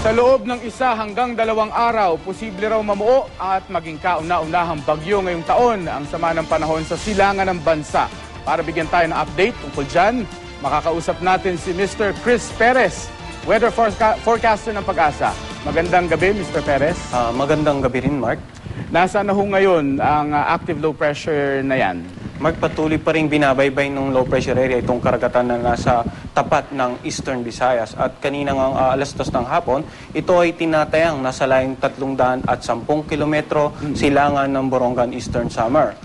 Sa loob ng 1 hanggang 2 araw, posible raw mamuo at maging kauna-unahang bagyo ngayong taon ang sama ng panahon sa silangan ng bansa. Para bigyan tayo ng update tungkol dyan, makakausap natin si Mr. Chris Perez, weather forecaster ng Pag-asa. Magandang gabi, Mr. Perez. Magandang gabi rin, Mark. Nasaan na ho ngayon ang active low pressure na yan? Mark, patuloy pa rin binabaybay ng low pressure area itong karagatan na nasa tapat ng Eastern Visayas. At kanina ng alas 2 ng hapon, ito ay tinatayang nasa layong 310 kilometro silangan ng Borongan Eastern Samar.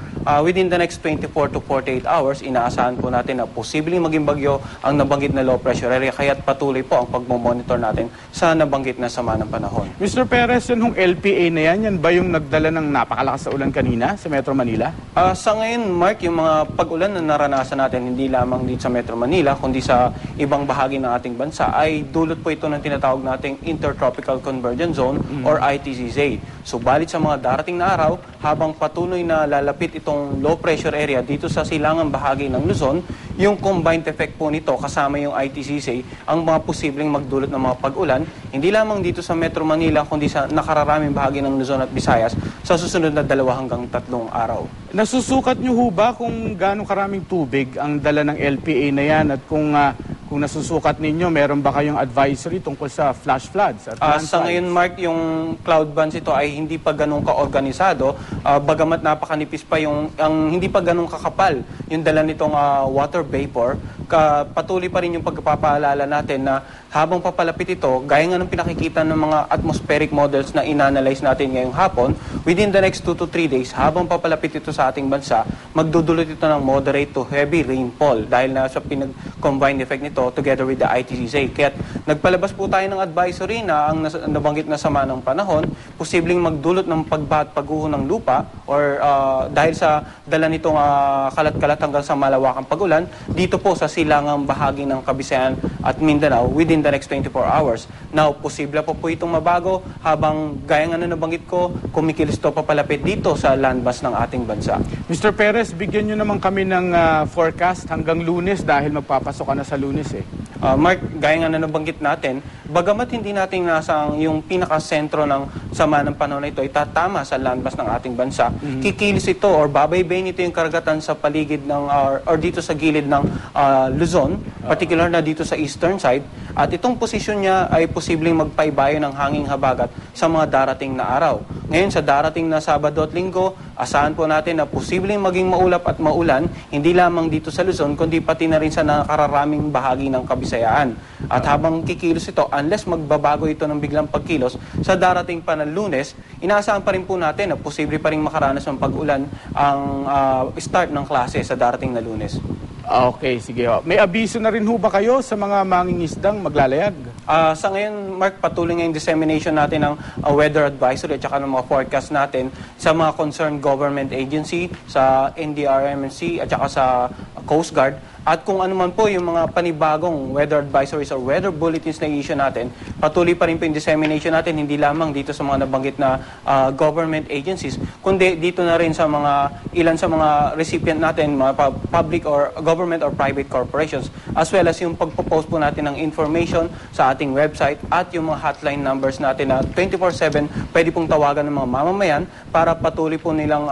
Within the next 24 to 48 hours, inaasahan po natin na posibleng maging bagyo ang nabanggit na low pressure area. Kaya't patuloy po ang pagmomonitor natin sa nabanggit na sama ng panahon. Mr. Perez, yan hong LPA na yan ba yung nagdala ng napakalakas na ulan kanina sa Metro Manila? Sa ngayon, Mark, yung mga pag-ulan na naranasan natin hindi lamang dito sa Metro Manila, kundi sa ibang bahagi ng ating bansa, ay dulot po ito ng tinatawag nating Intertropical Convergence Zone or ITCZ. Subalit sa mga darating na araw, habang patuloy na lalapit itong low pressure area dito sa silangang bahagi ng Luzon, yung combined effect po nito kasama yung ITCZ ang mga posibleng magdulot ng mga pag-ulan, hindi lamang dito sa Metro Manila, kundi sa nakararaming bahagi ng Luzon at Visayas sa susunod na 2 hanggang 3 araw. Nasusukat niyo ho ba kung gaano karaming tubig ang dala ng LPA na yan at kung nasusukat ninyo, meron ba kayong advisory tungkol sa flash floods at sa ngayon, Mark, yung cloud bands ito ay hindi pa ganun ka-organisado, bagamat napakanipis pa hindi pa ganun kakapal yung dala nitong water vapor. Patuloy pa rin yung pagpapaalala natin na habang papalapit ito, gaya nga ng pinakikita ng mga atmospheric models na inanalyze natin ngayong hapon, within the next 2 to 3 days, habang papalapit ito sa ating bansa, magdudulot ito ng moderate to heavy rainfall dahil na sa pinag-combined effect nito together with the ITCZ. Kaya nagpalabas po tayo ng advisory na ang nabanggit na sama ng panahon, posibleng magdulot ng pagbaha at pagguho ng lupa or dahil sa dala nitong kalat-kalat hanggang sa malawakang pagulan, dito po sa silangang bahagi ng Kabisayan at Mindanao within the next 24 hours. Now, posible po itong mabago habang gaya nga na nabanggit ko, kumikilos ito papalapit dito sa landmass ng ating bansa. Mr. Perez, bigyan nyo naman kami ng forecast hanggang Lunes dahil magpapasok ka na sa Lunes eh. Mark, gaya nga na nabanggit natin, bagamat hindi natin nasa yung pinakasentro ng sama ng panahon na ito ay tatama sa landmass ng ating bansa, kikilis ito or babaybayin ito yung karagatan sa paligid ng or dito sa gilid ng Luzon, particular na dito sa eastern side, at itong posisyon niya ay posibleng magpaibayo ng hanging habagat sa mga darating na araw. Ngayon sa darating na Sabado at Linggo, asahan po natin na posibleng maging maulap at maulan, hindi lamang dito sa Luzon, kundi pati na rin sa nakararaming bahagi ng Kabisayaan. At habang kikilos ito, unless magbabago ito ng biglang pagkilos, sa darating pa ng Lunes, inaasahan pa rin po natin na posible pa rin makaranas ng pag-ulan ang start ng klase sa darating na Lunes. Okay, sige. May abiso na rin ho ba kayo sa mga mangingisdang maglalayag? Sa ngayon, Mark, patuloy nga yung dissemination natin ng weather advisory at saka ng mga forecast natin sa mga concerned government agency, sa NDRRMC at saka sa Coast Guard. At kung ano man po yung mga panibagong weather advisories or weather bulletins na i-issue natin, patuloy pa rin po yung dissemination natin, hindi lamang dito sa mga nabanggit na government agencies, kundi dito na rin sa ilan sa mga recipient natin, mga public or government or private corporations, as well as yung pagpo-post po natin ng information sa ating website at yung mga hotline numbers natin na 24/7 pwede pong tawagan ng mga mamamayan para patuloy po nilang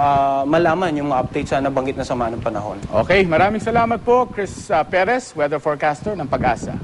malaman yung mga updates sa nabanggit na sama ng panahon. Okay, maraming salamat po, Chris Perez, weather forecaster ng Pag-asa.